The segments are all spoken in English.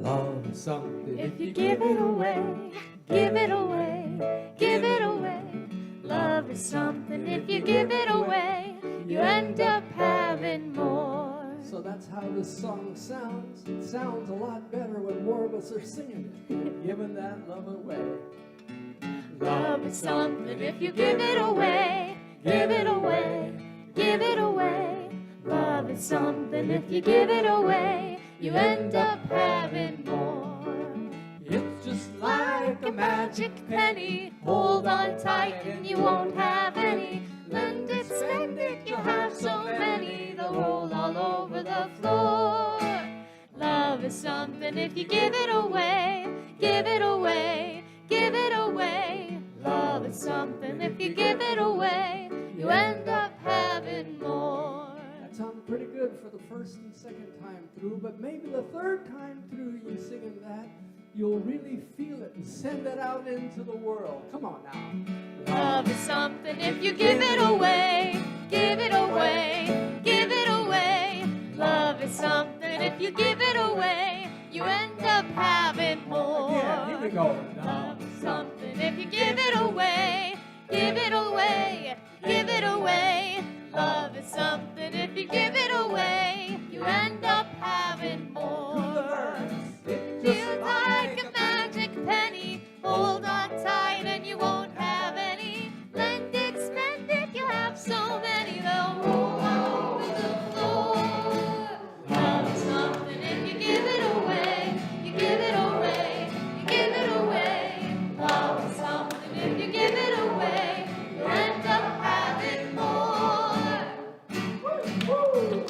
Love is something If you give it away, give it away, give it away. Love is something, if you give it away, you end up having more. So that's how this song sounds. It sounds a lot better when more of us are singing it, giving that love away. Love is something, if you give it away, give it away, give it away. Love is something, if you give it away, you end up having more. It's just Like a magic penny, hold on tight and you won't have any. Lend it, spend it, you'll have so many, they'll roll all over the floor. Love is something, if you give it away, give it away, give it away. Love is something, if you give it away, you end up having more. That sounded pretty good for the first and second time through, but maybe the third time through you singing that, you'll really feel it and send it out into the world. Come on now. Love is something, if you give it away, give it away, give it away. Love is something, if you give it away, you end up having more. Again, here we go. Love is something, if you give it away, give it away, give it away. Love is something, if you give it away, you end up having more. Feels like a magic penny, hold on tight and you won't have any. Lend it, spend it, you have so many, they'll roll all over the floor. Love is something, if you give it away, you give it away, you give it away. Love is something, if you give it away, you end up having more. Woo, woo.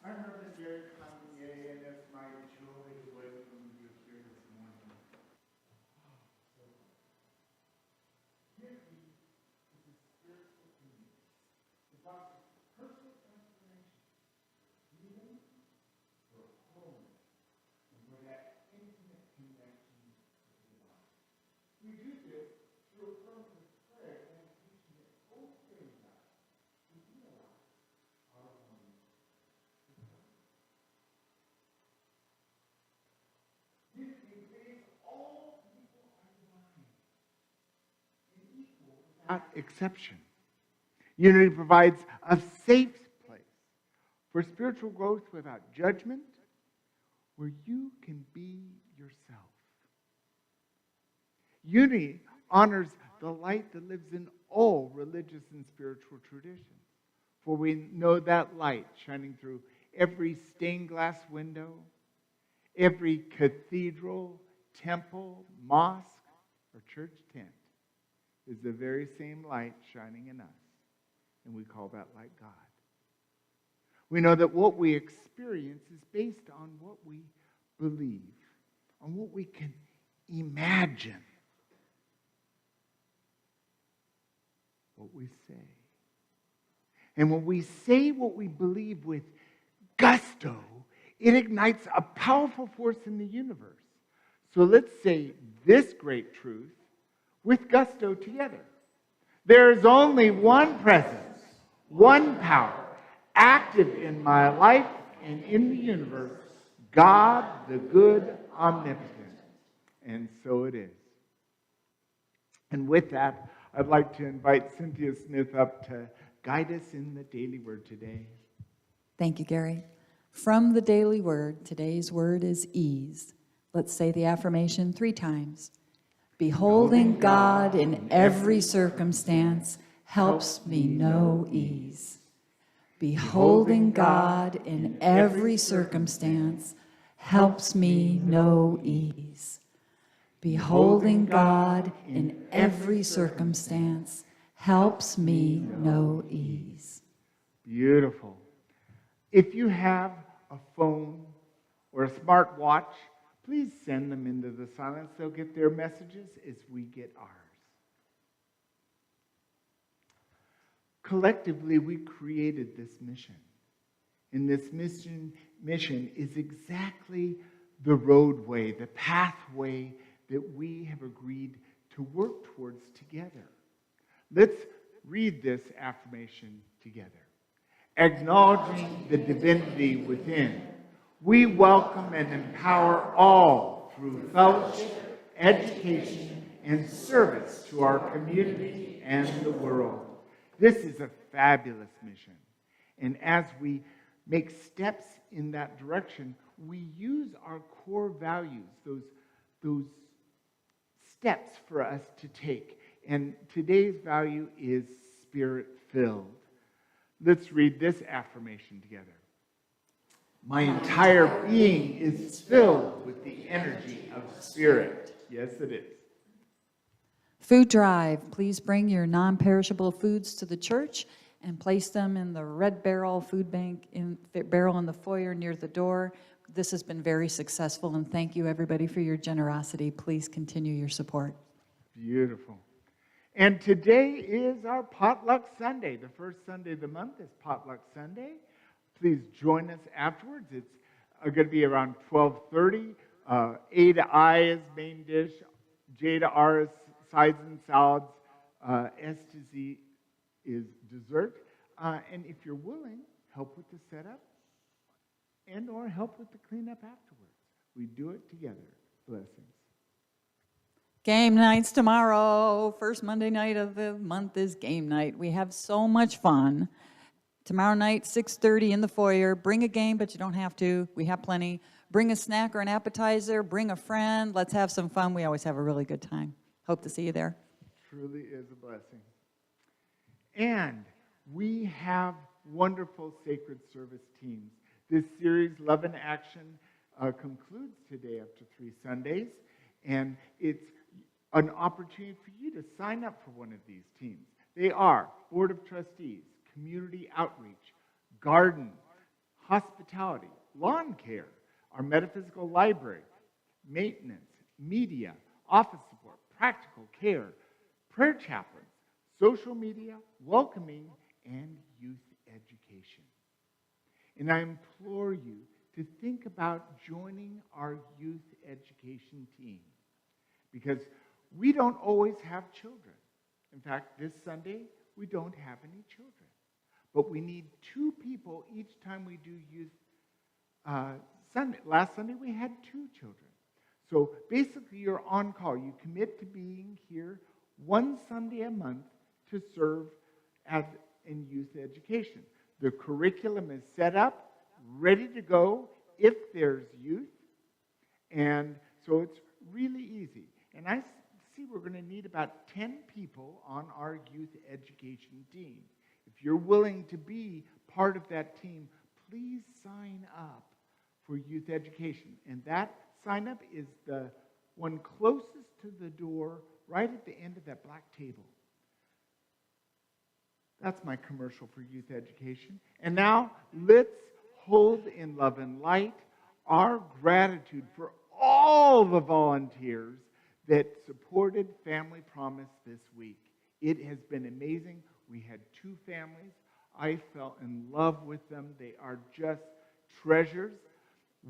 I'm Reverend Jerry Contier, and it's my joy to welcome you here this morning. Unity is a spiritual community. It's about personal transformation, healing, for wholeness, and for that intimate connection with the life. We do this through a program of prayer and teaching that both days out to realize our oneness. Without exception. Unity provides a safe place for spiritual growth without judgment, where you can be yourself. Unity honors the light that lives in all religious and spiritual traditions, for we know that light shining through every stained glass window, every cathedral, temple, mosque, or church tent is the very same light shining in us, and we call that light God. We know that what we experience is based on what we believe, on what we can imagine. what we say. And when we say what we believe with gusto, it ignites a powerful force in the universe. So let's say this great truth with gusto together. There is only one presence, one power, active in my life and in the universe, God, the good, omnipotent. And so it is. And with that, I'd like to invite Cynthia Smith up to guide us in the daily word today. Thank you, Gary. From the daily word, today's word is ease. Let's say the affirmation 3 times. Beholding God in every circumstance helps me know ease. Beholding God in every circumstance helps me know ease. Beholding God in every circumstance helps me know ease. Beautiful. If you have a phone or a smart watch, please send them into the silence. They'll get their messages as we get ours. Collectively, we created this mission. And this mission is exactly the roadway, the pathway that we have agreed to work towards together. Let's read this affirmation together. Acknowledging the divinity within, we welcome and empower all through fellowship, education, and service to our community and the world. This is a fabulous mission. And as we make steps in that direction, we use our core values, those steps for us to take. And today's value is spirit-filled. Let's read this affirmation together. My entire being is filled with the energy of spirit. Yes, it is. Food drive. Please bring your non-perishable foods to the church and place them in the red barrel food bank barrel in the foyer near the door. This has been very successful, and thank you, everybody, for your generosity. Please continue your support. Beautiful. And today is our Potluck Sunday. The first Sunday of the month is Potluck Sunday. Please join us afterwards. It's going to be around 12:30. A to I is main dish. J to R is sides and salads. S to Z is dessert. And if you're willing, help with the setup and or help with the cleanup afterwards. We do it together. Blessings. Game nights tomorrow. First Monday night of the month is game night. We have so much fun. Tomorrow night, 6:30 in the foyer. Bring a game, but you don't have to. We have plenty. Bring a snack or an appetizer. Bring a friend. Let's have some fun. We always have a really good time. Hope to see you there. Truly is a blessing. And we have wonderful sacred service teams. This series, Love in Action, concludes today up to 3 Sundays. And it's an opportunity for you to sign up for one of these teams. They are Board of Trustees, Community Outreach, Garden, Hospitality, Lawn Care, our Metaphysical Library, Maintenance, Media, Office Support, Practical Care, Prayer Chaplains, Social Media, Welcoming, and Youth Education. And I implore you to think about joining our youth education team, because we don't always have children. In fact, this Sunday, we don't have any children. But we need 2 people each time we do youth Sunday. Last Sunday, we had 2 children. So basically, you're on call. You commit to being here 1 Sunday a month to serve in youth education. The curriculum is set up, ready to go if there's youth. And so it's really easy. And I see we're going to need about 10 people on our youth education team. If you're willing to be part of that team, please sign up for youth education. And that sign up is the one closest to the door, right at the end of that black table. That's my commercial for youth education. And now let's hold in love and light our gratitude for all the volunteers that supported Family Promise this week. It has been amazing. We had 2 families. I fell in love with them. They are just treasures.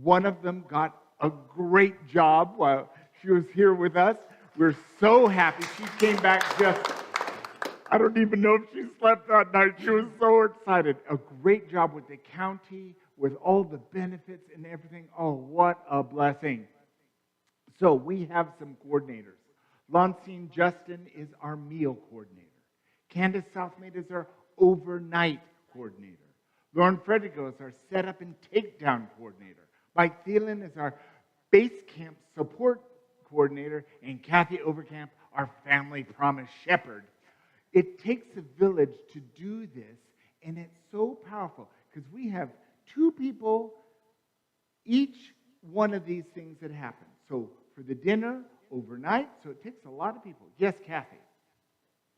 One of them got a great job while she was here with us. We're so happy. She came back just, I don't even know if she slept that night. She was so excited. A great job with the county, with all the benefits and everything. Oh, what a blessing. So we have some coordinators. Lancine Justin is our meal coordinator. Candace Southmate is our overnight coordinator. Lauren Frederico is our setup and takedown coordinator. Mike Thielen is our base camp support coordinator. And Kathy Overcamp, our family promise shepherd. It takes a village to do this, and it's so powerful because we have 2 people each one of these things that happen. So for the dinner, overnight, so it takes a lot of people. Yes, Kathy?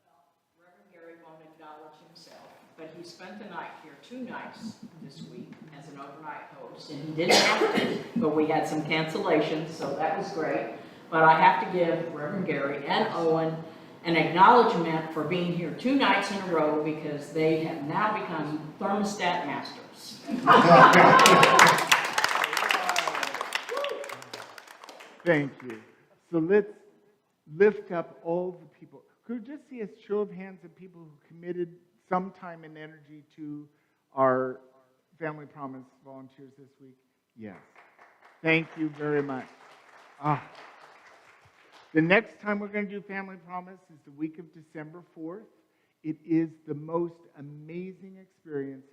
Well, Reverend Gary won't acknowledge himself, but he spent the night here 2 nights this week as an overnight host, and he didn't have to, but we had some cancellations, so that was great. But I have to give Reverend Gary and Owen an acknowledgement for being here 2 nights in a row because they have now become thermostat masters. Thank you. So let's lift up all the people. Could we just see a show of hands of people who committed some time and energy to our Family Promise volunteers this week? Yes. Thank you very much. The next time we're going to do Family Promise is the week of December 4th. It is the most amazing experience.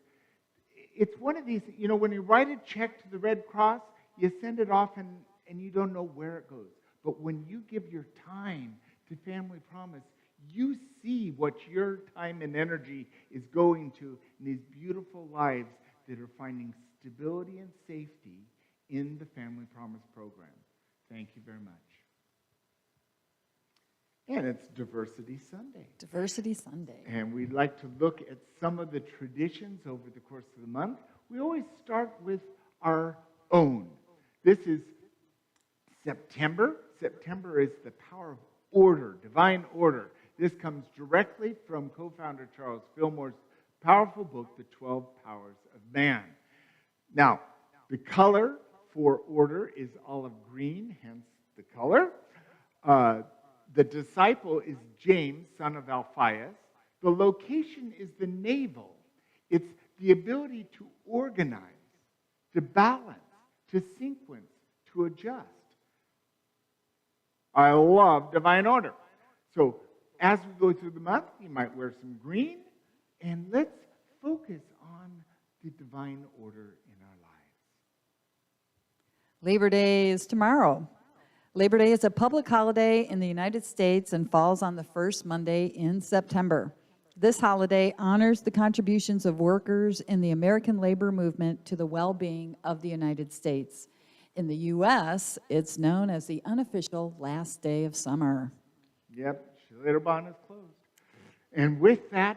It's one of these, when you write a check to the Red Cross, you send it off and you don't know where it goes. But when you give your time to Family Promise, you see what your time and energy is going to in these beautiful lives that are finding stability and safety in the Family Promise program. Thank you very much. And it's Diversity Sunday. Diversity Sunday. And we'd like to look at some of the traditions over the course of the month. We always start with our own. This is September. September is the power of order, divine order. This comes directly from co-founder Charles Fillmore's powerful book, The 12 Powers of Man. Now, the color for order is olive green, hence the color. The disciple is James, son of Alphaeus. The location is the navel. It's the ability to organize, to balance, to sequence, to adjust. I love divine order. So as we go through the month, you might wear some green, and let's focus on the divine order in our lives. Labor Day is tomorrow. Labor Day is a public holiday in the United States and falls on the first Monday in September. This holiday honors the contributions of workers in the American labor movement to the well-being of the United States. In the U.S., it's known as the unofficial last day of summer. Yep, Schlitterbahn is closed. And with that,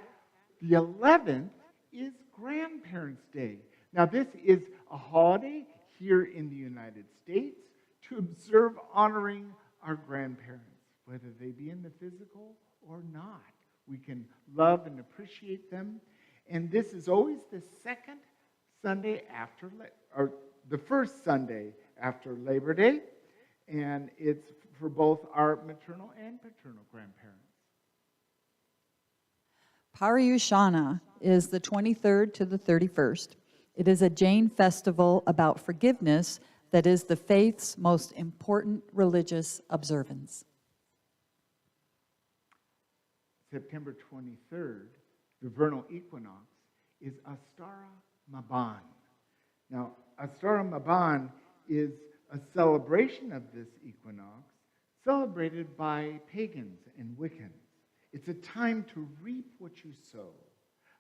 the 11th is Grandparents' Day. Now, this is a holiday here in the United States to observe honoring our grandparents, whether they be in the physical or not. We can love and appreciate them. And this is always the second Sunday after, or the first Sunday after Labor Day. And it's for both our maternal and paternal grandparents. Paryushana is the 23rd to the 31st. It is a Jain festival about forgiveness that is the faith's most important religious observance. September 23rd, the vernal equinox, is Astara Maban. Now, Astara Maban is a celebration of this equinox celebrated by pagans and Wiccans. It's a time to reap what you sow,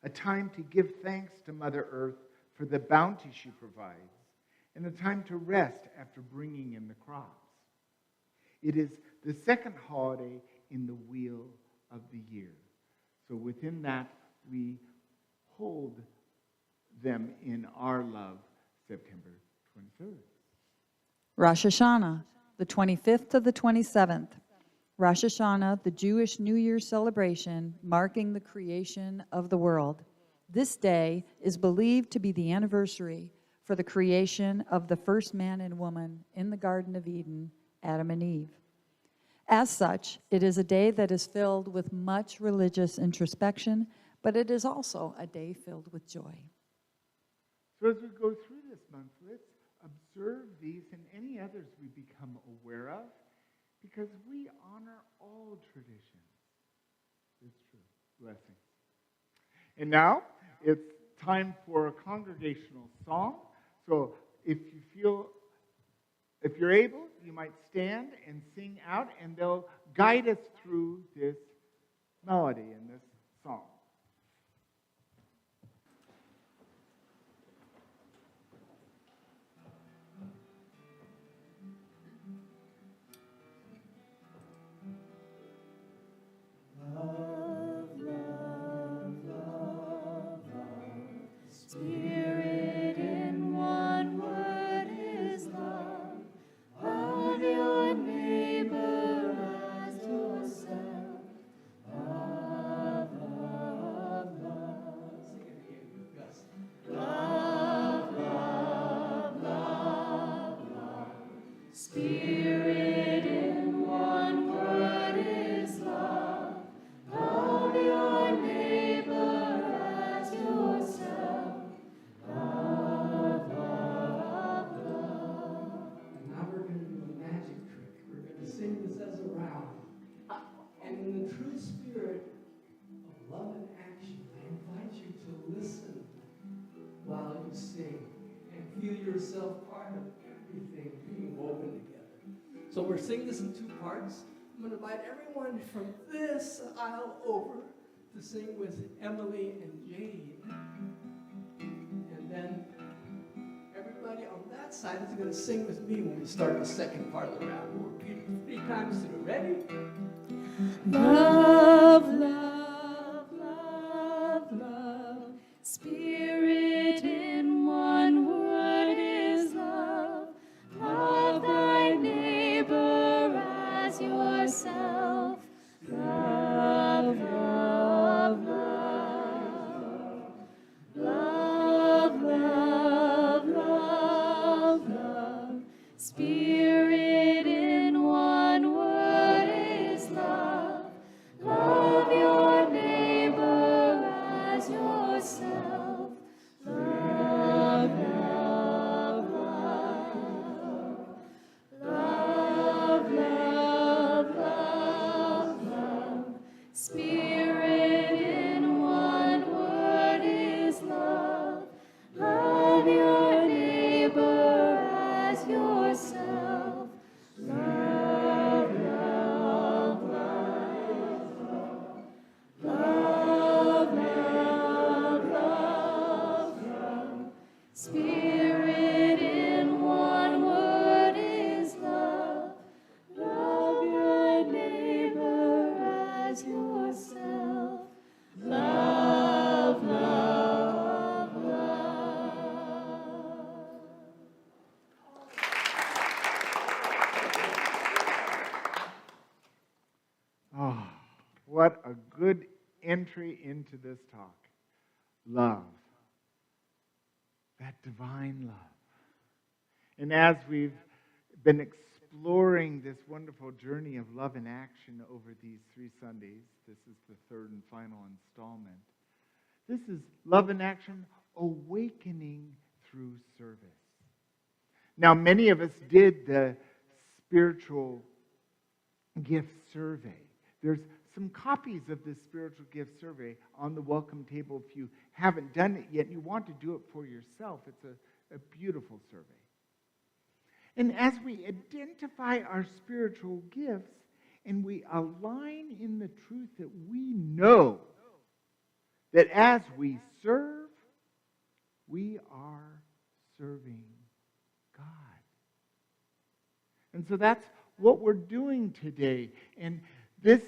a time to give thanks to Mother Earth for the bounty she provides, and a time to rest after bringing in the crops. It is the second holiday in the wheel of the year. So within that, we hold them in our love, September 23rd. Rosh Hashanah, the 25th to the 27th. Rosh Hashanah, the Jewish New Year celebration marking the creation of the world. This day is believed to be the anniversary for the creation of the first man and woman in the Garden of Eden, Adam and Eve. As such, it is a day that is filled with much religious introspection, but it is also a day filled with joy. So as we go through this month, let's observe these and any others we become aware of, because we honor all traditions. It's true. Blessings. And now it's time for a congregational song. So if you're able, you might stand and sing out, and they'll guide us through this melody and this song. Spirit in one word is love. Love your neighbor as yourself. Love, love, love. Love, love, love, love. Spirit in one word is love. Love your neighbor as yourself. Love, love, love. And now we're going to do a magic trick. We're going to sing this as a round. And in the true spirit of love and action, I invite you to listen while you sing and feel yourself part of everything being woven together. So we're singing this in two parts. I'm going to invite everyone from this aisle over to sing with Emily and Jade. And then everybody on that side is going to sing with me when we start the second part of the round. We'll repeat it 3 times through. Ready? Love, love, love, love. Spirit in one word is love. Love thy neighbor as yourself. Love, love, love. Love, love, love, love. Spirit in one word is love. Love your neighbor as yourself. Love, love, love. Love, love, love, love. Spirit in one word is love. Love your neighbor as yourself. Love, love, love. Love, love, love, love. Spirit in one word is love. Love your neighbor as yourself. Love, love, love. Oh, what a good entry into this talk. Love. That divine love. And as we've been exploring this wonderful journey of love in action over these 3 Sundays, this is the 3rd and final installment. This is love in action, awakening through service. Now, many of us did the spiritual gift survey. There's some copies of this spiritual gift survey on the welcome table if you haven't done it yet and you want to do it for yourself. It's a beautiful survey. And as we identify our spiritual gifts and we align in the truth that we know that as we serve, we are serving God. And so that's what we're doing today. And this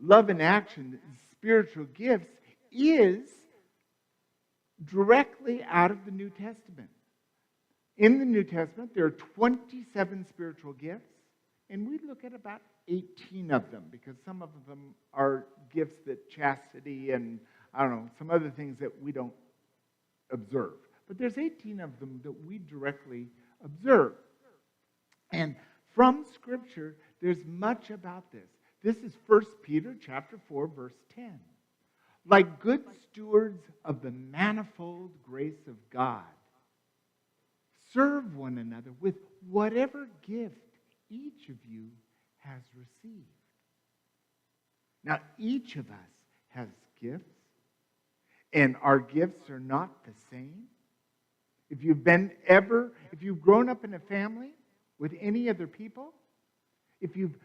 love in action, spiritual gifts, is directly out of the New Testament. In the New Testament, there are 27 spiritual gifts, and we look at about 18 of them, because some of them are gifts that chastity and, I don't know, some other things that we don't observe. But there's 18 of them that we directly observe. And from Scripture, there's much about this. This is 1 Peter chapter 4, verse 10. Like good stewards of the manifold grace of God, serve one another with whatever gift each of you has received. Now, each of us has gifts, and our gifts are not the same. If you've grown up in a family with any other people, if you've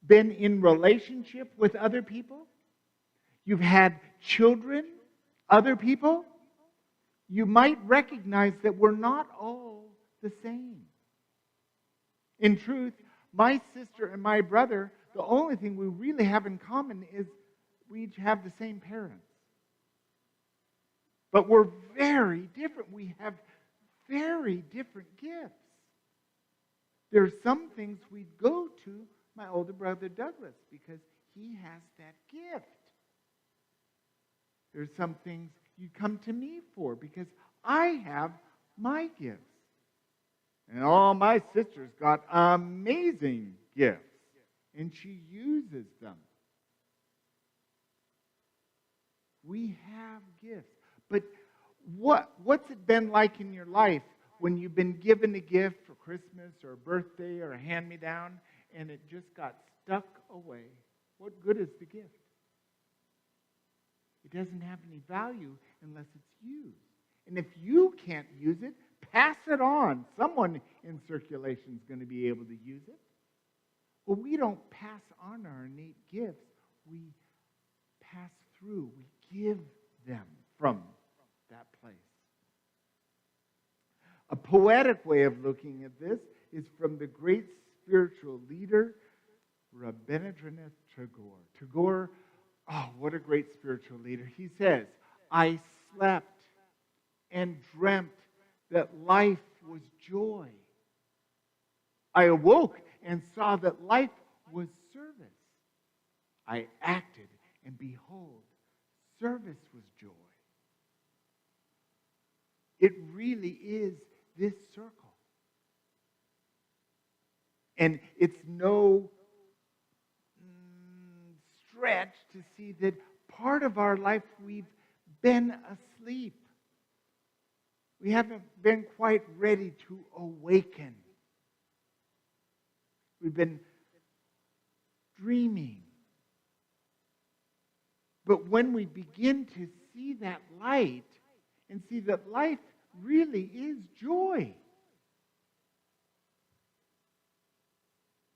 been in relationship with other people, you've had children, other people, you might recognize that we're not all the same. In truth, my sister and my brother, the only thing we really have in common is we each have the same parents. But we're very different. We have very different gifts. There are some things we'd go to my older brother Douglas because he has that gift. There's some things you come to me for because I have my gifts. And all my sister's got amazing gifts, and she uses them. We have gifts. But what's it been like in your life when you've been given a gift for Christmas or a birthday or a hand-me-down and it just got stuck away? What good is the gift? It doesn't have any value unless it's used. And if you can't use it, pass it on. Someone in circulation is going to be able to use it. Well, we don't pass on our innate gifts. We pass through. We give them from that place. A poetic way of looking at this is from the great spiritual leader, Rabindranath Tagore. Tagore, oh, what a great spiritual leader. He says, I slept and dreamt that life was joy. I awoke and saw that life was service. I acted, and behold, service was joy. It really is this circle. And it's no stretch to see that part of our life we've been asleep. We haven't been quite ready to awaken. We've been dreaming. But when we begin to see that light and see that life really is joy,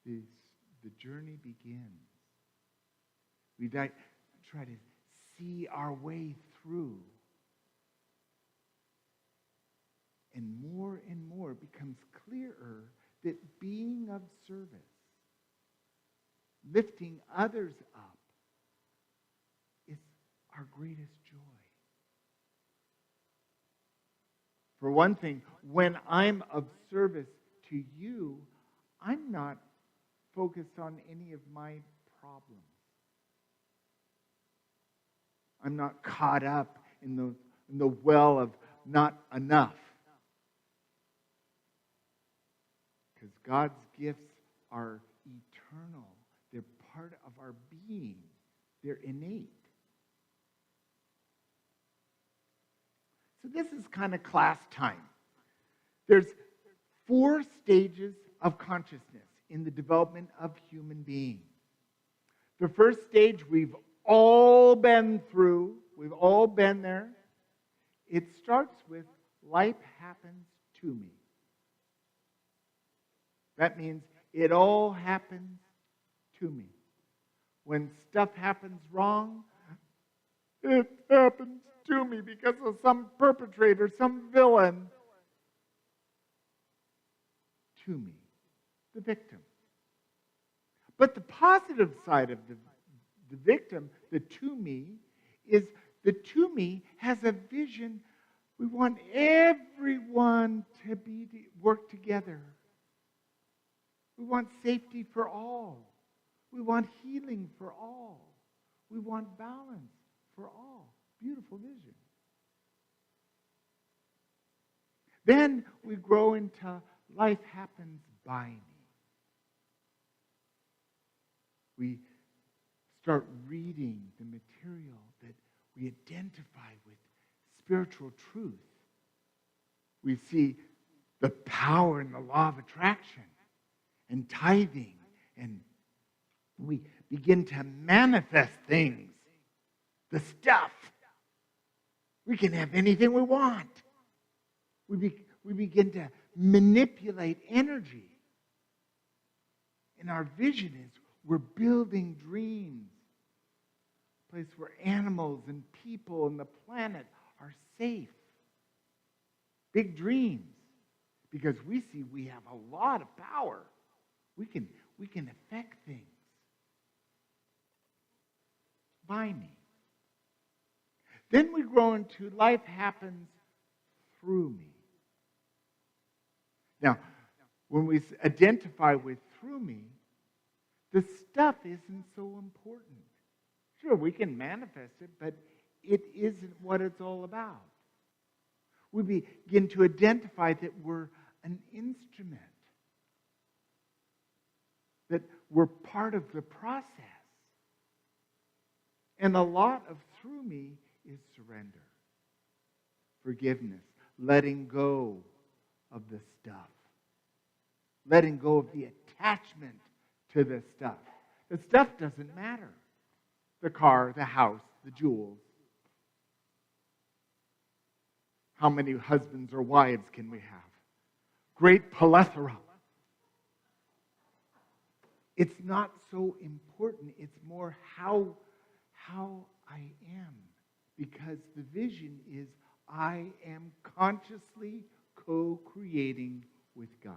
the journey begins. We try to see our way through. And more it becomes clearer that being of service, lifting others up, is our greatest joy. For one thing, when I'm of service to you, I'm not focused on any of my problems. I'm not caught up in the well of not enough. Because God's gifts are eternal. They're part of our being. They're innate. So this is kind of class time. There's 4 stages of consciousness in the development of human beings. The first stage we've all been through. We've all been there. It starts with life happens to me. That means it all happens to me. When stuff happens wrong, it happens to me because of some perpetrator, some villain. To me, the victim. But the positive side of the victim, the to me, is the to me has a vision. We want everyone to work together. We want safety for all. We want healing for all. We want balance for all. Beautiful vision. Then we grow into life happens by me. We start reading the material that we identify with spiritual truth. We see the power in the law of attraction and tithing, and we begin to manifest things, the stuff. We can have anything we want. We begin to manipulate energy. And our vision is we're building dreams, a place where animals and people and the planet are safe. Big dreams, because we see we have a lot of power. We can affect things. By me. Then we grow into life happens through me. Now, when we identify with through me, the stuff isn't so important. Sure, we can manifest it, but it isn't what it's all about. We begin to identify that we're an instrument, that we're part of the process. And a lot of through me is surrender, forgiveness, letting go of the stuff, letting go of the attachment to the stuff. The stuff doesn't matter. The car, the house, the jewels. How many husbands or wives can we have? Great plethora. It's not so important. It's more how I am. Because the vision is I am consciously co-creating with God.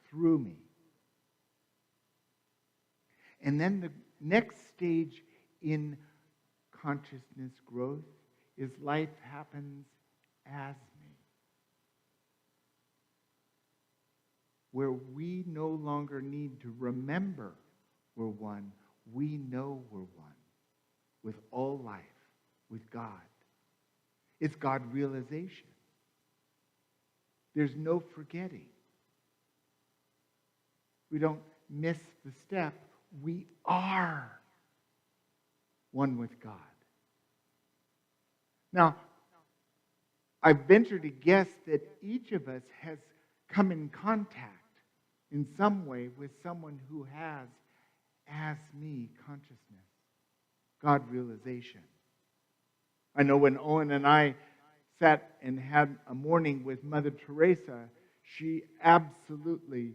Through me. And then the next stage in consciousness growth is life happens as me. Where we no longer need to remember we're one. We know we're one with all life, with God. It's God realization. There's no forgetting. We don't miss the step. We are one with God. Now, I venture to guess that each of us has come in contact in some way with someone who has as me consciousness, God realization. I know when Owen and I sat and had a morning with Mother Teresa, she absolutely,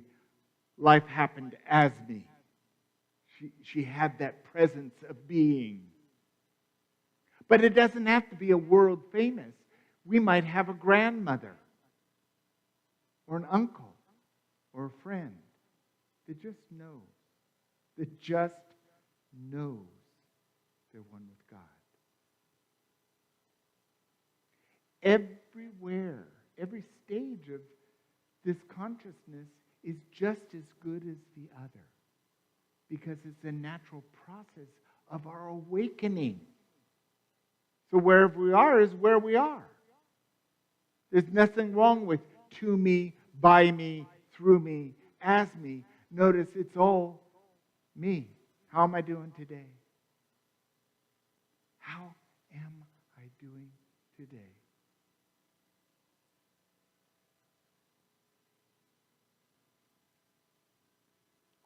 life happened as me. She had that presence of being. But it doesn't have to be a world famous. We might have a grandmother or an uncle or a friend that just knows, they're one with God. Everywhere, every stage of this consciousness is just as good as the other, because it's a natural process of our awakening. So wherever we are is where we are. There's nothing wrong with to me, by me, through me, as me. Notice it's all me. How am I doing today? How am I doing today?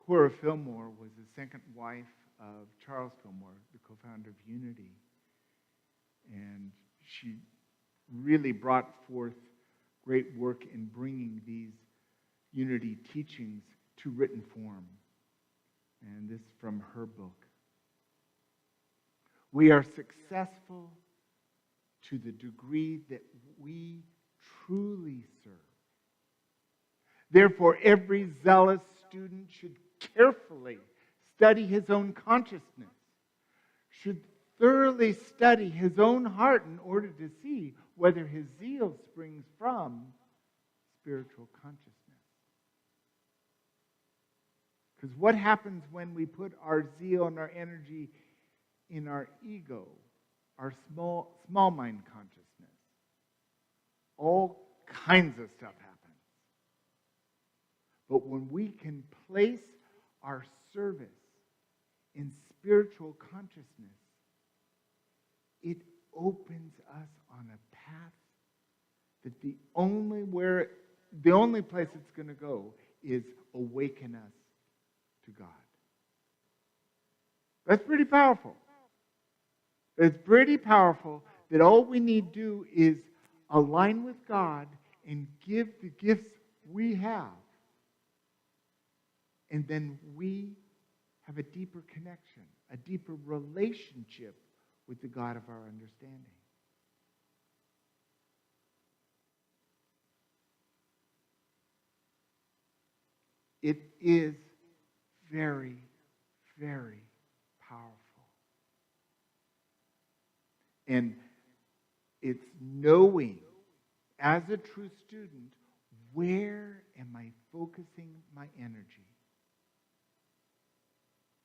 Cora Fillmore was the second wife of Charles Fillmore, the co-founder of Unity. And she really brought forth great work in bringing these Unity teachings to written form. And this from her book. We are successful to the degree that we truly serve. Therefore, every zealous student should carefully study his own consciousness, should thoroughly study his own heart in order to see whether his zeal springs from spiritual consciousness. Because what happens when we put our zeal and our energy in our ego, our small mind consciousness? All kinds of stuff happens. But when we can place our service in spiritual consciousness, it opens us on a path that the only place it's going to go is awaken us to God. That's pretty powerful. It's pretty powerful that all we need to do is align with God and give the gifts we have. And then we have a deeper connection, a deeper relationship with the God of our understanding. It is very, very powerful. And it's knowing, as a true student, where am I focusing my energy?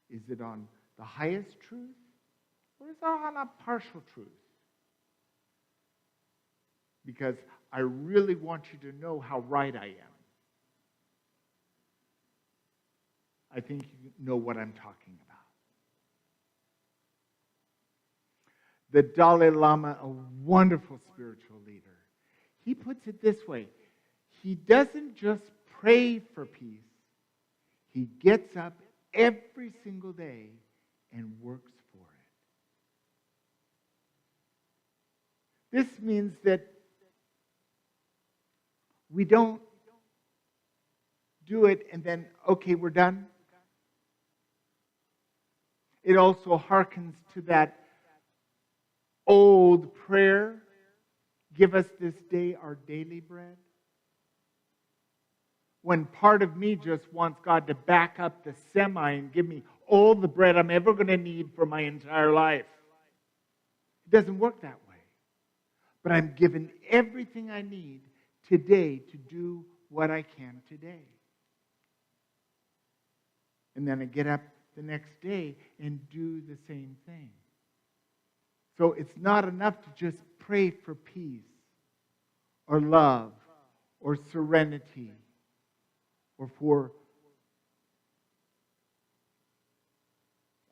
Is it on the highest truth, or is it on a partial truth? Because I really want you to know how right I am. I think you know what I'm talking about. The Dalai Lama, a wonderful spiritual leader, he puts it this way. He doesn't just pray for peace. He gets up every single day and works for it. This means that we don't do it and then, okay, we're done. It also harkens to that old prayer, give us this day our daily bread. When part of me just wants God to back up the semi and give me all the bread I'm ever going to need for my entire life. It doesn't work that way. But I'm given everything I need today to do what I can today. And then I get up the next day and do the same thing. So it's not enough to just pray for peace or love or serenity or for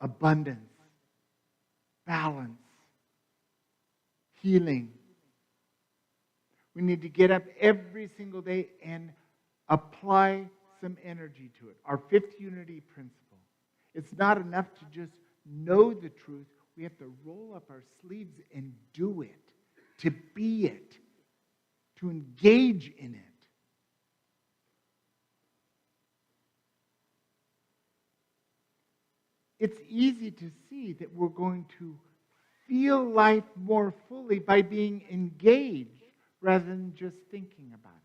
abundance, balance, healing. We need to get up every single day and apply some energy to it. Our fifth unity principle. It's not enough to just know the truth. We have to roll up our sleeves and do it, to be it, to engage in it. It's easy to see that we're going to feel life more fully by being engaged rather than just thinking about it.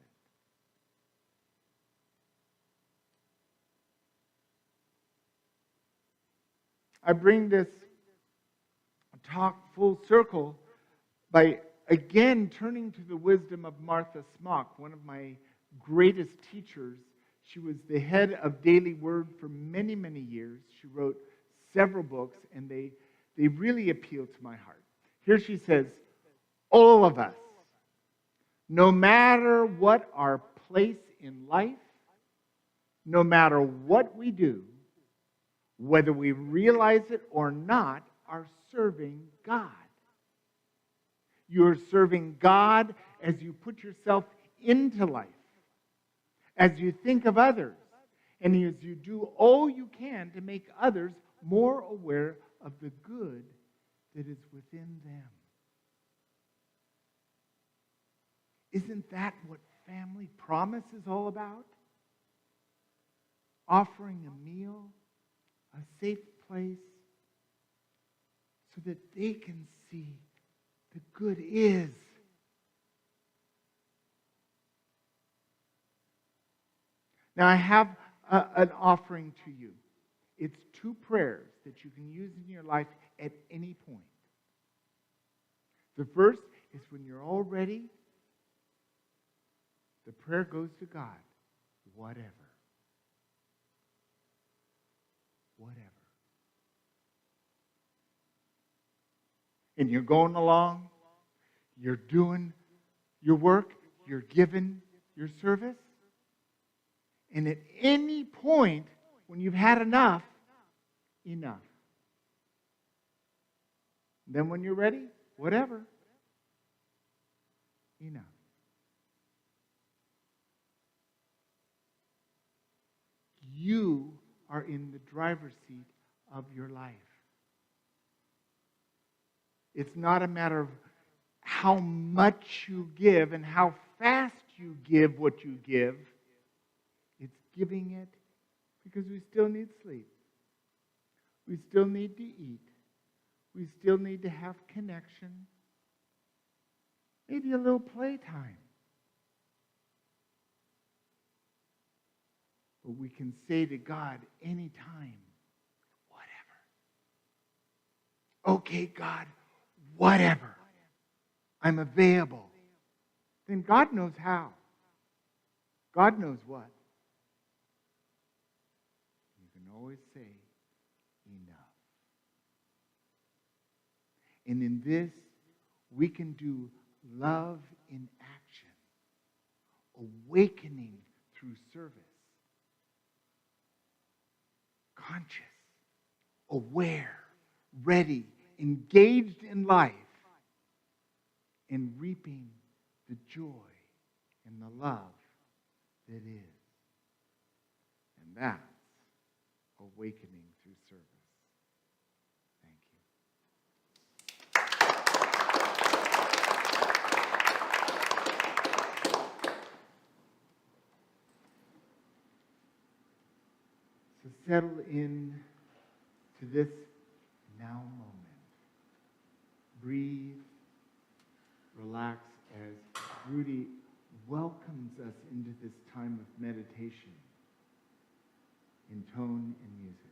I bring this talk full circle by again turning to the wisdom of Martha Smock, one of my greatest teachers. She was the head of Daily Word for many, many years. She wrote several books, and they really appeal to my heart. Here she says, all of us, no matter what our place in life, no matter what we do, whether we realize it or not, are serving God. You're serving God as you put yourself into life, as you think of others, and as you do all you can to make others more aware of the good that is within them. Isn't that what family promise is all about? Offering a meal, a safe place, so that they can see the good is. Now I have an offering to you. It's 2 prayers that you can use in your life at any point. The first is when you're all ready, the prayer goes to God, whatever. whatever. And you're going along, you're doing your work, you're giving your service, and at any point when you've had enough, enough. Then when you're ready, whatever, enough. You are in the driver's seat of your life. It's not a matter of how much you give and how fast you give what you give. It's giving it because we still need sleep. We still need to eat. We still need to have connection. Maybe a little playtime. But we can say to God anytime, whatever. Okay, God, whatever. I'm available. Then God knows how. God knows what. You can always say, enough. And in this, we can do love in action, awakening through service, conscious, aware, ready, engaged in life, and reaping the joy and the love that is. And that's awakening through service. Thank you. So settle in to this now moment. Breathe. Relax as Rudy welcomes us into this time of meditation in tone and music.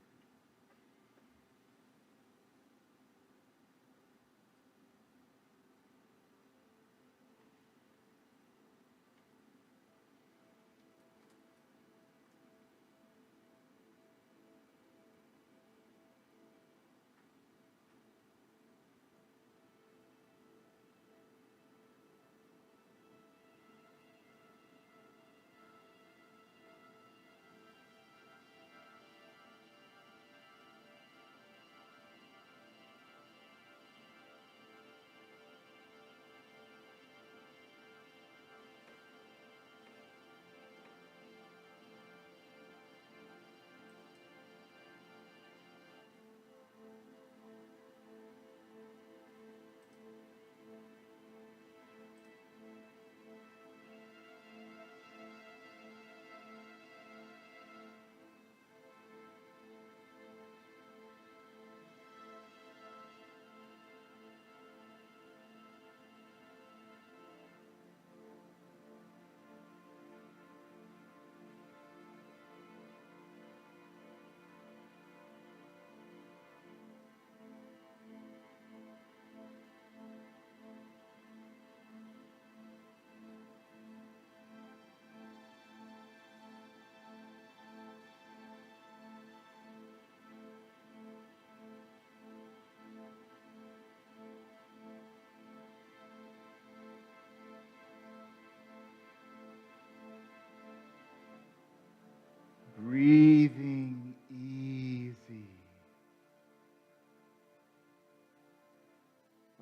Breathing easy.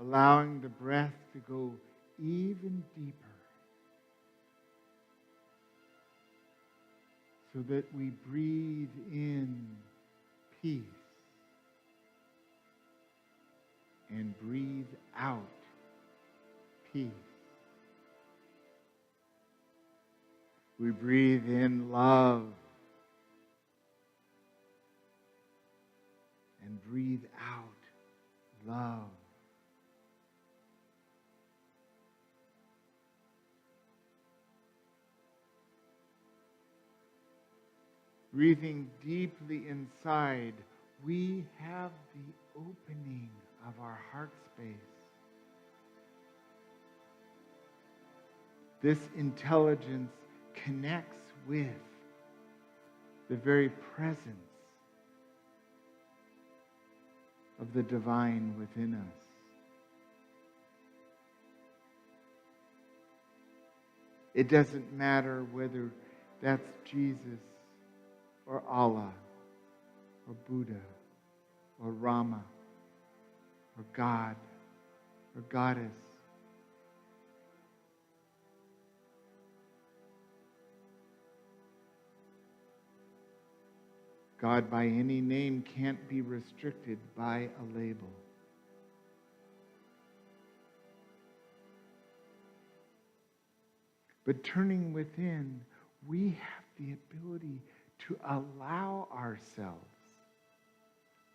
Allowing the breath to go even deeper so that we breathe in peace and breathe out peace. We breathe in love and breathe out love. Breathing deeply inside, we have the opening of our heart space. This intelligence connects with the very presence of the divine within us. It doesn't matter whether that's Jesus or Allah or Buddha or Rama or God or Goddess. God by any name can't be restricted by a label. But turning within, we have the ability to allow ourselves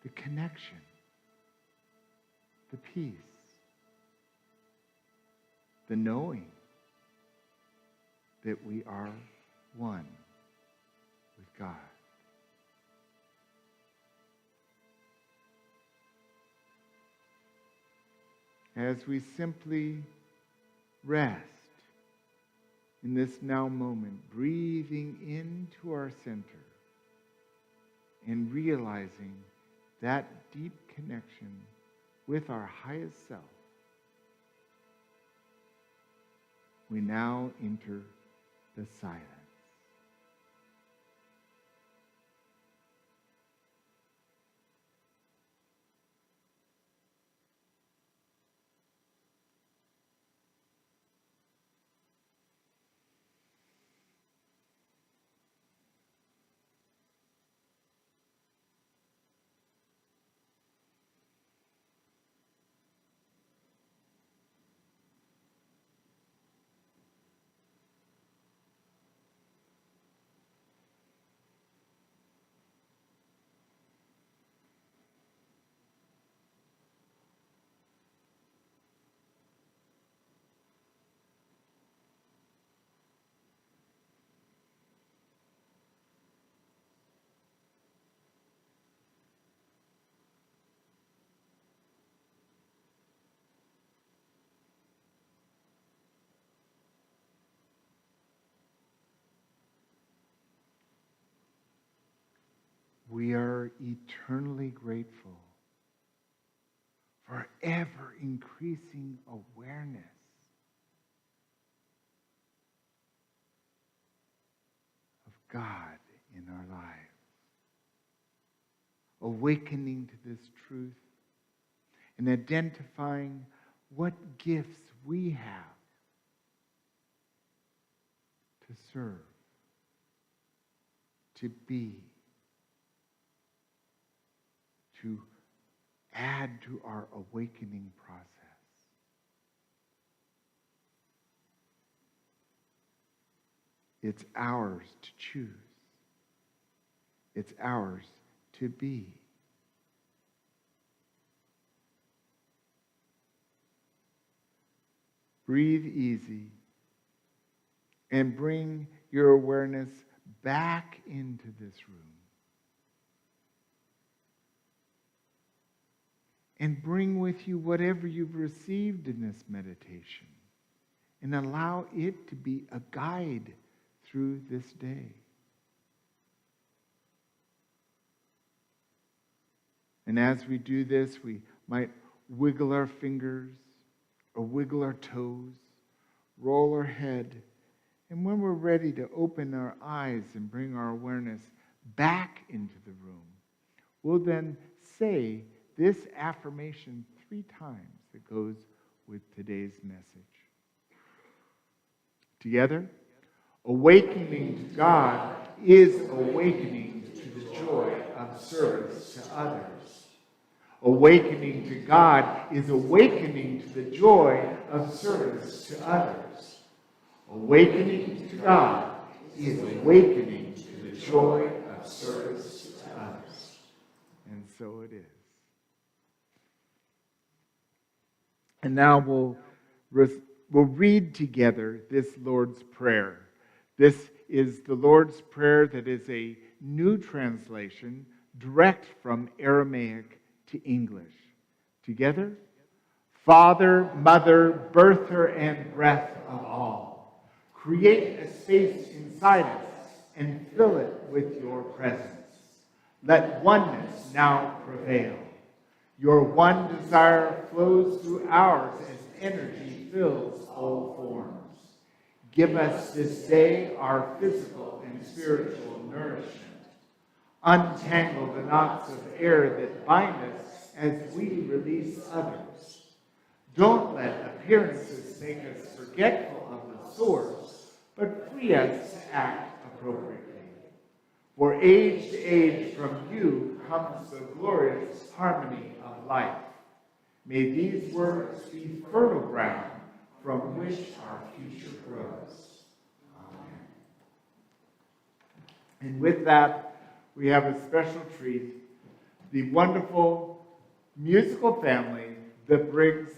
the connection, the peace, the knowing that we are one with God. As we simply rest in this now moment, breathing into our center and realizing that deep connection with our highest self, we now enter the silence. We are eternally grateful for ever increasing awareness of God in our lives, awakening to this truth and identifying what gifts we have to serve, to be, to add to our awakening process. It's ours to choose. It's ours to be. Breathe easy and bring your awareness back into this room. And bring with you whatever you've received in this meditation. And allow it to be a guide through this day. And as we do this, we might wiggle our fingers or wiggle our toes, roll our head. And when we're ready to open our eyes and bring our awareness back into the room, we'll then say this affirmation 3 times that goes with today's message. Together, awakening to God is awakening to the joy of service to others. Awakening to God is awakening to the joy of service to others. Awakening to God is awakening to the joy of service to others. And so it is. And now we'll read together this Lord's Prayer. This is the Lord's Prayer that is a new translation, direct from Aramaic to English. Together, Father, Mother, birther, and breath of all, create a space inside us and fill it with your presence. Let oneness now prevail. Your one desire flows through ours as energy fills all forms. Give us this day our physical and spiritual nourishment. Untangle the knots of air that bind us as we release others. Don't let appearances make us forgetful of the source, but free us to act appropriately. For age to age from you comes the glorious harmony of life. May these words be fertile ground from which our future grows. Amen. And with that, we have a special treat, the wonderful musical family, the Briggs,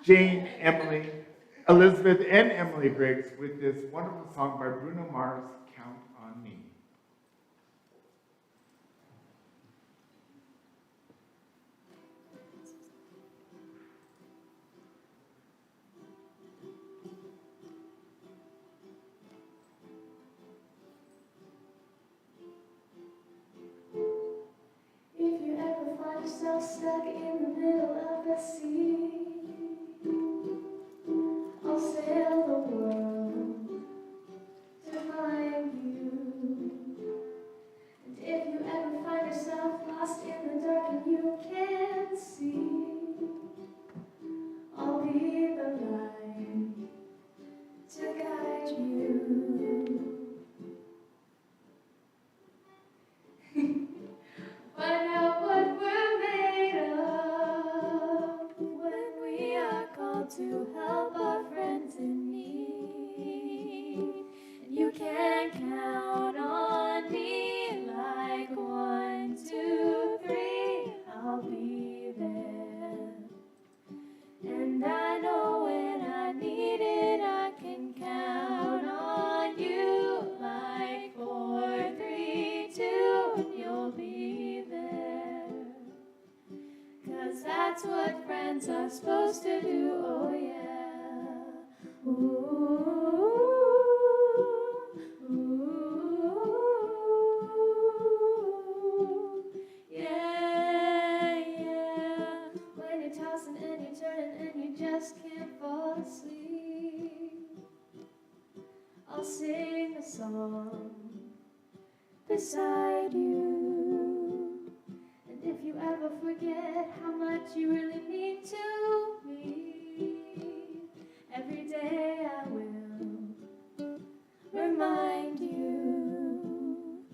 Jane, Emily, Elizabeth, and Emily Briggs, with this wonderful song by Bruno Mars, Count on Me. If you ever find yourself stuck in the middle of the sea, I'll sail the world to find you. And if you ever find yourself lost in the dark and you can't see, I'll be the light to guide you. Find out what we're made of when we are called to help our friends in need. And you can count on me like 1, 2, 3, I'll be there. And I know when I need it, I can count on you like 4, 3, 2, and you'll be there. 'Cause that's what friends are supposed to do, oh yeah. Ooh, ooh, yeah, yeah. When you're tossing and you're turning and you just can't fall asleep, I'll sing a song beside you. And if you ever forget how much you really mean to me, every day I will remind you.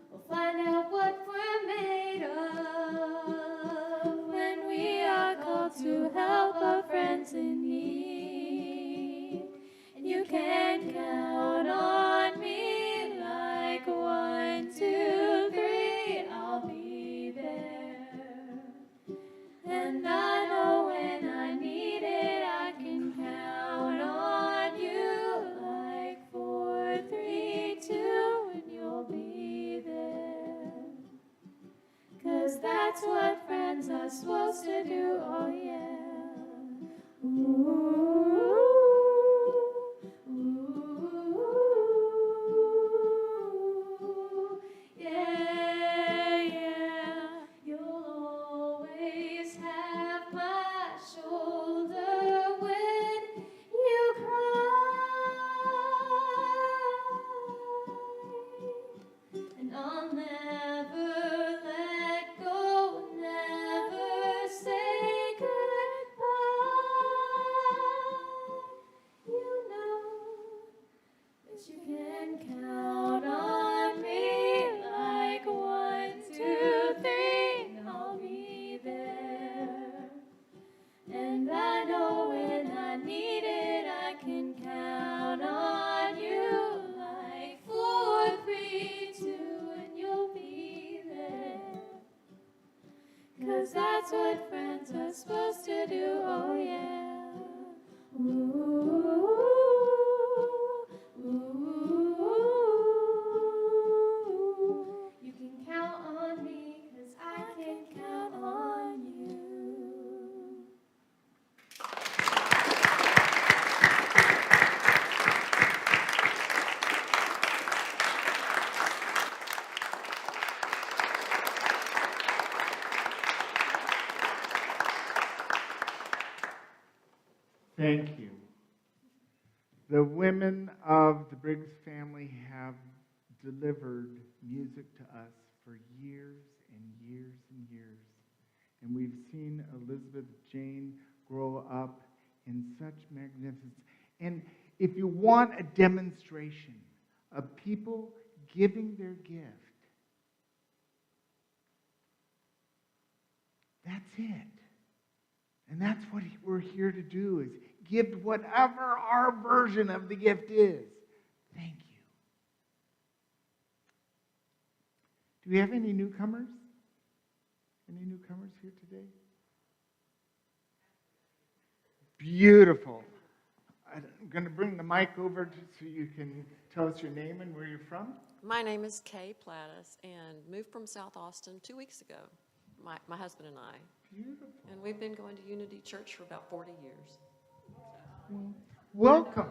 We'll find out what we're made of when we are called to help our friends in need. And you can count on me like 1, 2, 3, I'll be there. And I know when I need it, I can count on you like 4, 3, 2, and you'll be there. 'Cause that's what friends are supposed to do, oh yeah. Ooh, ooh, yeah, yeah. You'll always have my shoulder when you cry. And I'll never let go, never say goodbye. You know that you can count on me like 1, 2, 3, I'll be there. And I know when I need it, I can count on you like 4, 3, 2, and you'll be there. 'Cause that's what friends are supposed to do, oh yeah. Ooh, ooh, you can count on me, 'cause I can count on you. Thank you. The women of the Briggs family have delivered music to us for years and years and years. And we've seen Elizabeth Jane grow up in such magnificence. And if you want a demonstration of people giving their gift, that's it. And that's what we're here to do, is give whatever our version of the gift is. Thank you. Do we have any newcomers? Any newcomers here today? Beautiful. I'm going to bring the mic over so you can tell us your name and where you're from. My name is Kay Plattis and moved from South Austin 2 weeks ago, my husband and I. Beautiful. And we've been going to Unity Church for about 40 years. Welcome.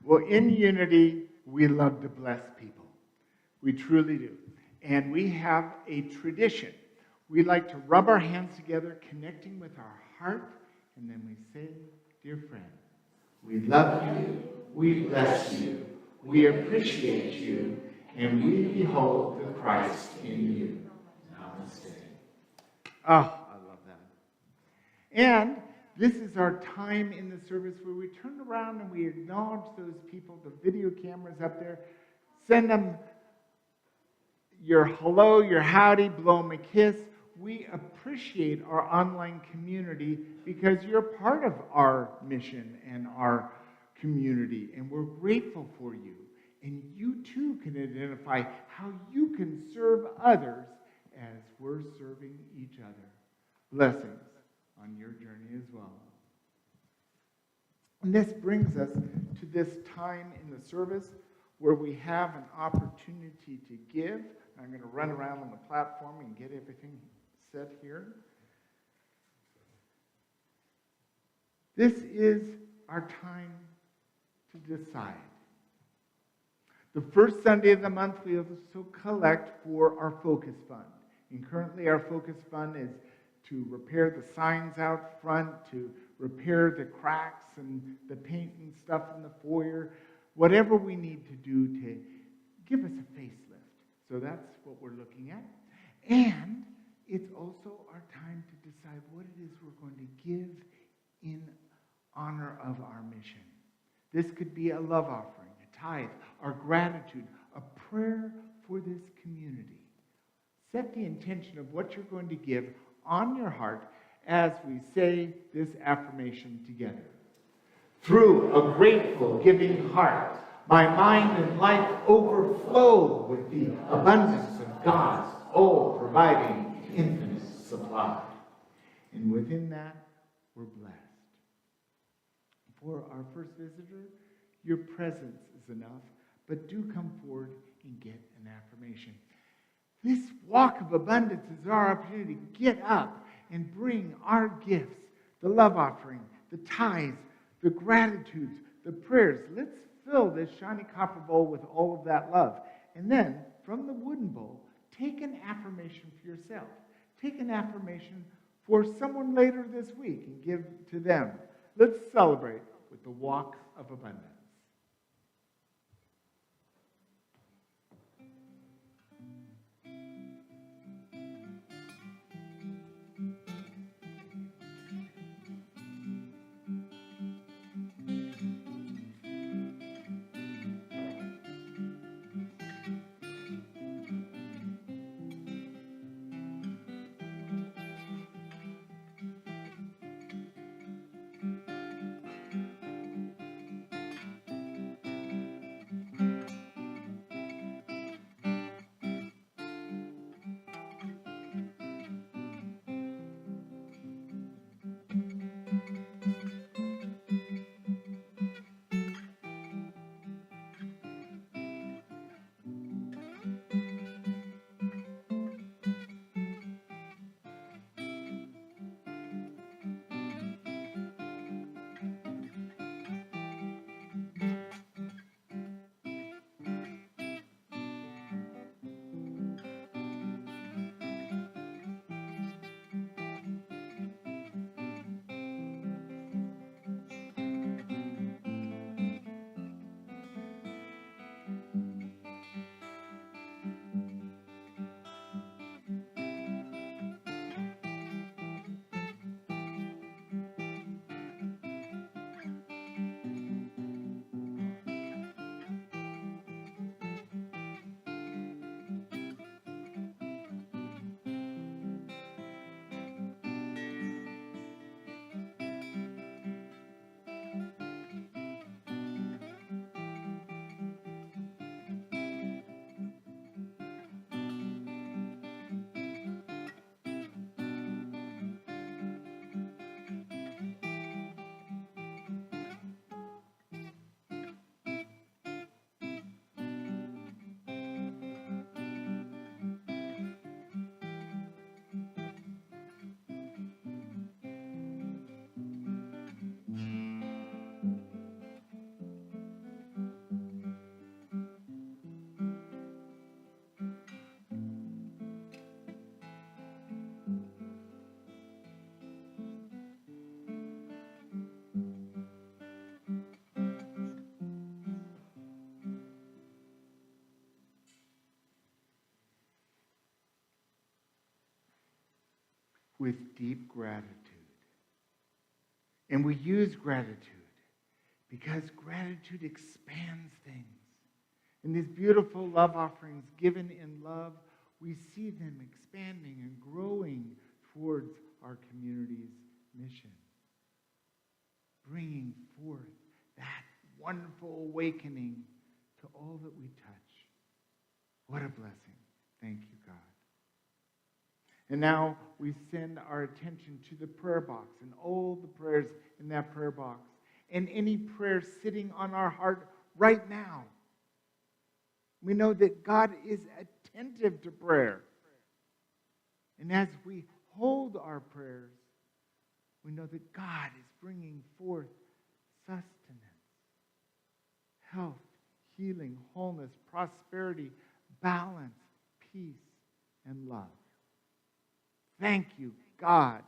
Well, in Unity, we love to bless people. We truly do. And we have a tradition. We like to rub our hands together, connecting with our heart, and then we say, dear friend, we love you, we bless you, we appreciate you, and we behold the Christ in you. Namaste. Oh, I love that. And this is our time in the service where we turn around and we acknowledge those people, the video cameras up there, send them your hello, your howdy, blow them a kiss. We appreciate our online community because you're part of our mission and our community, and we're grateful for you. And you too can identify how you can serve others as we're serving each other. Blessings on your journey as well. And this brings us to this time in the service where we have an opportunity to give. I'm going to run around on the platform and get everything set here. This is our time to decide. The first Sunday of the month, we also collect for our Focus Fund. And currently our Focus Fund is to repair the signs out front, to repair the cracks and the paint and stuff in the foyer, whatever we need to do to give us a facelift. So that's what we're looking at. And it's also our time to decide what it is we're going to give in honor of our mission. This could be a love offering, a tithe, our gratitude, a prayer for this community. Set the intention of what you're going to give on your heart as we say this affirmation together. Through a grateful, giving heart, my mind and life overflow with the abundance of God's all-providing infinite supply. And within that, we're blessed. For our first visitor, your presence is enough, but do come forward and get an affirmation. This walk of abundance is our opportunity to get up and bring our gifts, the love offering, the tithes, the gratitudes, the prayers. Let's fill this shiny copper bowl with all of that love. And then, from the wooden bowl, take an affirmation for yourself. Take an affirmation for someone later this week and give to them. Let's celebrate with the walk of abundance. with deep gratitude. And we use gratitude because gratitude expands things. In these beautiful love offerings given in love, we see them expanding and growing towards our community's mission, bringing forth that wonderful awakening to all that we touch. What a blessing. Thank you, God. And now we send our attention to the prayer box and all the prayers in that prayer box and any prayer sitting on our heart right now. We know that God is attentive to prayer. And as we hold our prayers, we know that God is bringing forth sustenance, health, healing, wholeness, prosperity, balance, peace, and love. Thank you, God.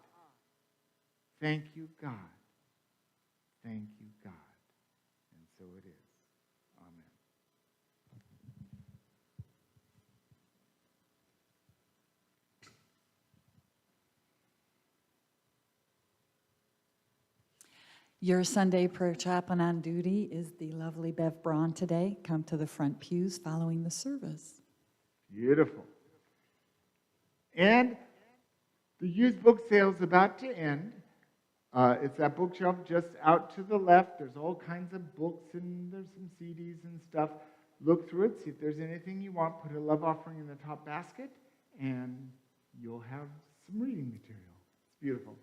Thank you, God. Thank you, God. And so it is. Amen. Your Sunday prayer chaplain on duty is the lovely Bev Braun today. Come to the front pews following the service. Beautiful. And the used book sale is about to end. It's that bookshelf just out to the left. There's all kinds of books and there's some CDs and stuff. Look through it, see if there's anything you want. Put a love offering in the top basket, and you'll have some reading material. It's beautiful.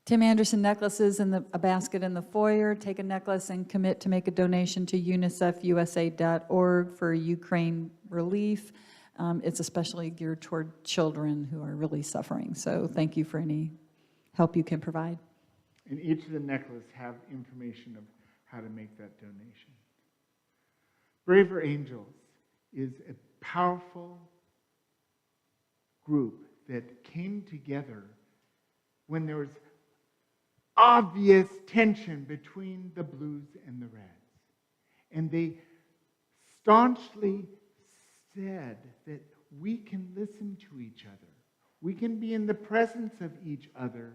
Tim Anderson necklaces in a basket in the foyer. Take a necklace and commit to make a donation to UNICEFUSA.org for Ukraine relief. It's especially geared toward children who are really suffering. So thank you for any help you can provide. And each of the necklaces have information of how to make that donation. Braver Angels is a powerful group that came together when there was obvious tension between the blues and the reds. And they staunchly said that we can listen to each other. We can be in the presence of each other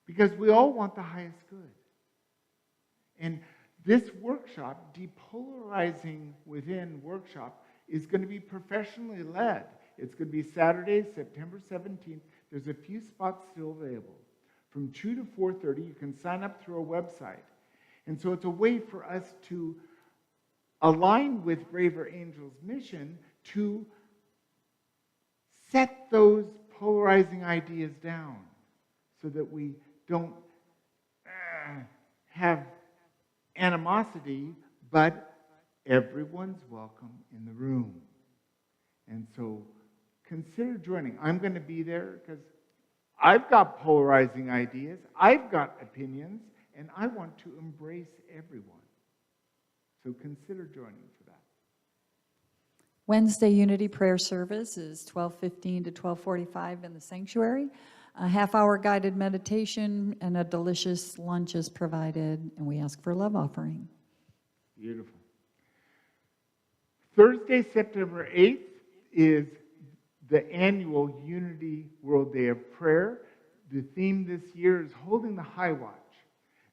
because we all want the highest good. And this workshop, Depolarizing Within workshop, is going to be professionally led. It's going to be Saturday, September 17th. There's a few spots still available. From 2 to 4:30, you can sign up through our website. And so it's a way for us to align with Braver Angels' mission to set those polarizing ideas down so that we don't have animosity, but everyone's welcome in the room. And so consider joining. I'm going to be there because I've got polarizing ideas, I've got opinions, and I want to embrace everyone. So consider joining for that. Wednesday Unity Prayer Service is 12:15 to 12:45 in the sanctuary. A half-hour guided meditation and a delicious lunch is provided, and we ask for a love offering. Beautiful. Thursday, September 8th is the annual Unity World Day of Prayer. The theme this year is Holding the High Watch.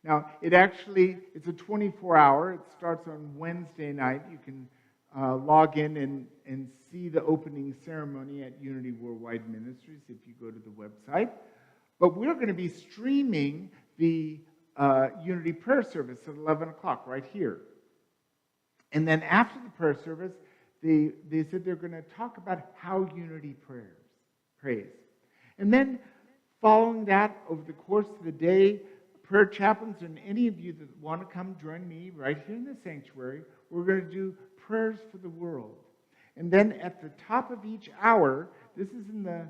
Now, it's a 24-hour. It starts on Wednesday night. You can log in and see the opening ceremony at Unity Worldwide Ministries if you go to the website. But we're going to be streaming the Unity prayer service at 11 o'clock right here. And then after the prayer service, they said they're going to talk about how Unity prays. And then following that, over the course of the day, prayer chaplains and any of you that want to come join me right here in the sanctuary, we're going to do prayers for the world. And then at the top of each hour, this is in the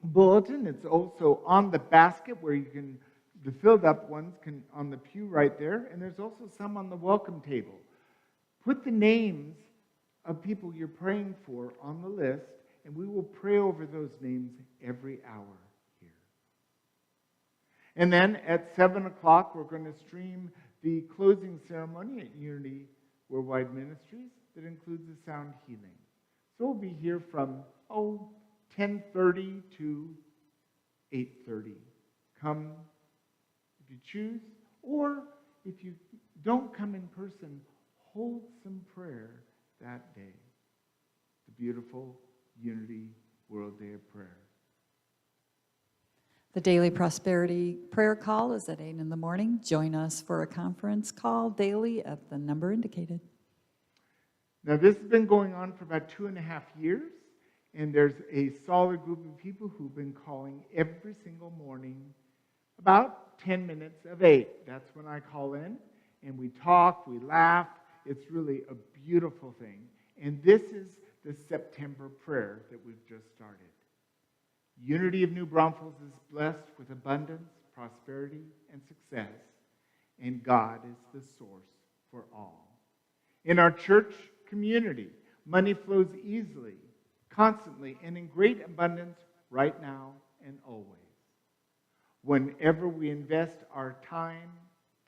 bulletin, it's also on the basket where you can, the filled up ones can on the pew right there, and there's also some on the welcome table. Put the names of people you're praying for on the list, and we will pray over those names every hour here. And then at 7 o'clock, we're going to stream the closing ceremony at Unity Worldwide Ministries that includes the sound healing. So we'll be here from, 10:30 to 8:30. Come if you choose, or if you don't come in person, hold some prayer that day. The beautiful Unity World Day of Prayer. The Daily Prosperity Prayer Call is at 8 in the morning. Join us for a conference call daily at the number indicated. Now, this has been going on for about 2.5 years, and there's a solid group of people who've been calling every single morning about 10 minutes of 8. That's when I call in, and we talk, we laugh. It's really a beautiful thing. And this is the September prayer that we've just started. Unity of New Braunfels is blessed with abundance, prosperity, and success, and God is the source for all. In our church community, money flows easily, constantly, and in great abundance right now and always. Whenever we invest our time,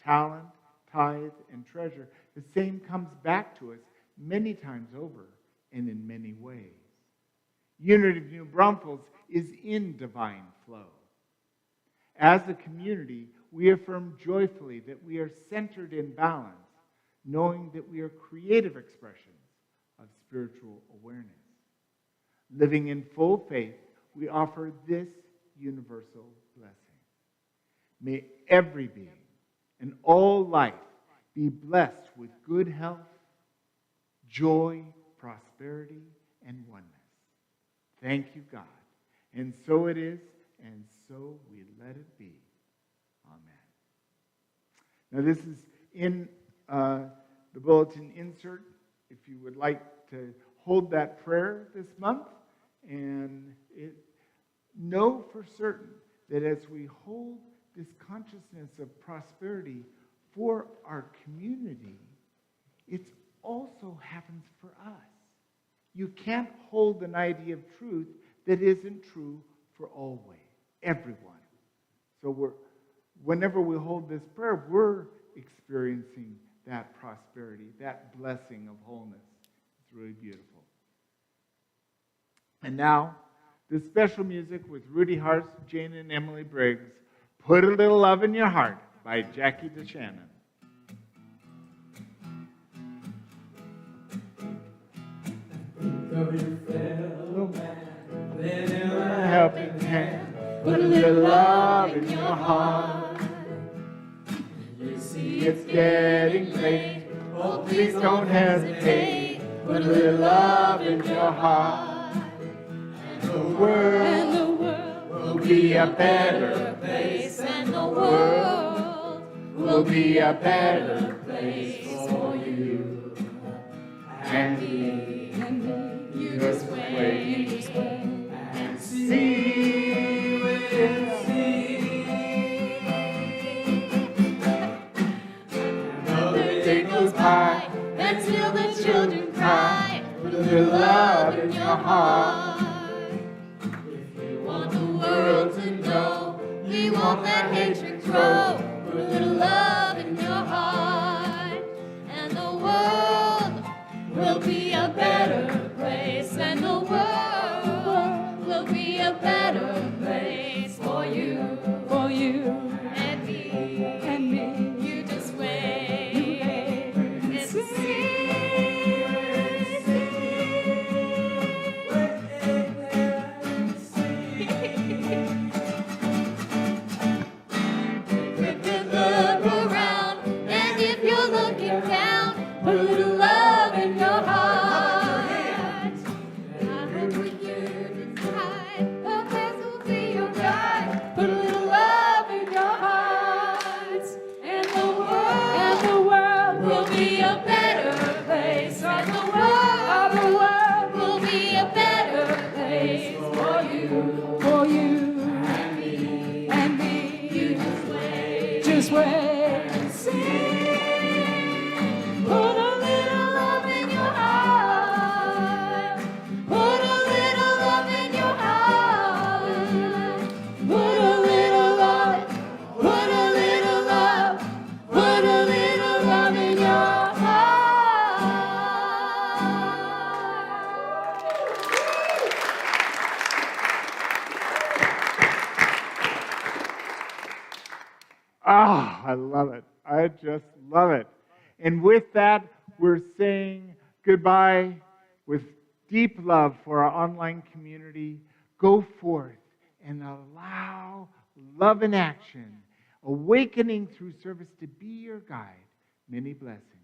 talent, tithe, and treasure, the same comes back to us many times over and in many ways. Unity of New Braunfels is in divine flow. As a community, we affirm joyfully that we are centered in balance, knowing that we are creative expressions of spiritual awareness. Living in full faith, we offer this universal blessing. May every being and all life be blessed with good health, joy, prosperity, and oneness. Thank you, God. And so it is, and so we let it be. Amen. Now, this is in the bulletin insert. If you would like to hold that prayer this month, and know for certain that as we hold this consciousness of prosperity for our community, it also happens for us. You can't hold an idea of truth that isn't true for always, everyone. So whenever we hold this prayer, we're experiencing that prosperity, that blessing of wholeness. It's really beautiful. And now, the special music with Rudy Hart, Jane and Emily Briggs, Put a Little Love in Your Heart by Jackie DeShannon. Of your fellow man, lend him A helping hand, put a little love in your heart. You See, it's getting late. Oh, please don't hesitate. Put a little love in your heart. And the world will be a better place. And the world Will be a better place for you and me. You just wait and see. We'll see. Another day goes by until the children cry. Put a little love in your heart. If you want the world to know, we won't let hatred grow. Put a little love in your heart, and the world will be a better place, and the world will be a better place for you and me. You just wait and see. Look around, and if you're looking down, put a little love in your heart. I heard what you decide, the place will be your guide. Put a little love in your heart, and the world will be a better place. And the world will be a better place for you and me. You just wait and see. Put a little love in your heart. Put a little love in your heart. Put a little love. Put a little love. Put a little love in your heart. Ah, I love it. I just love it. And with that, we're saying goodbye with deep love for our online community. Go forth and allow love in action, awakening through service to be your guide. Many blessings.